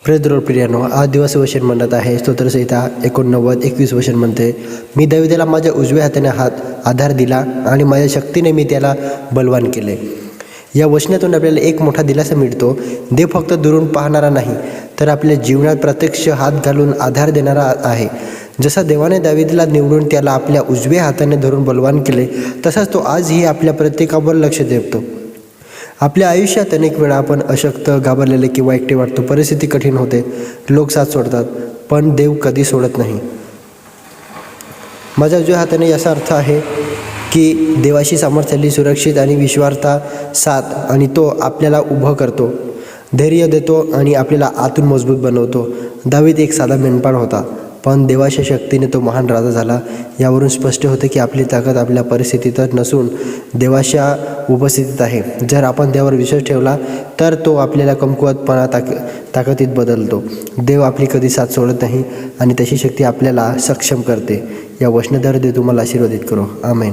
प्रेदरोड प्रियानो, आज दिवस वचन म्हणत आहे. स्तोत्रसंहिता 89:21 वचन म्हणते, मी दावीदाला माझ्या उजव्या हाताने आधार दिला आणि माझ्या शक्तीने मी त्याला बलवान केले. या वचनातून आपल्याला एक मोठा दिलासा मिळतो. देव फक्त दुरून पाहणारा नाही, तर आपल्या जीवनात प्रत्यक्ष हात घालून आधार देणारा आहे. जसा देवाने दावीदला निवडून त्याला आपल्या उजव्या हाताने धरून बलवान केले, तसाच तो आजही आपल्या प्रत्येकावर लक्ष देतो. आपल्या आयुष्यात अनेक वेळा आपण अशक्त, घाबरलेले किंवा एकटे वाटतो. परिस्थिती कठीण होते, लोक साथ सोडतात, पण देव कधी सोडत नाही. माझ्या उजव्या हाताने याचा अर्थ आहे की देवाशी सामर्थ्याने सुरक्षित आणि विश्वासार्थ साथ, आणि तो आपल्याला उभं करतो, धैर्य देतो आणि आपल्याला आतून मजबूत बनवतो. दावीद एक साधा मेंढपाळ होता, पण देवाच्या शक्तीने तो महान राजा झाला. यावरून स्पष्ट होते की आपली ताकद आपल्या परिस्थितीतच नसून देवाच्या उपस्थितीत आहे. जर आपण देवावर विश्वास ठेवला तर तो आपल्याला कमकुवतपणा ताकदीत बदलतो. देव आपली कधी साथ सोडत नाही आणि तशी शक्ती आपल्याला सक्षम करते. या वचनाद्वारे देव तुम्हाला आशीर्वादित करो. आमेन.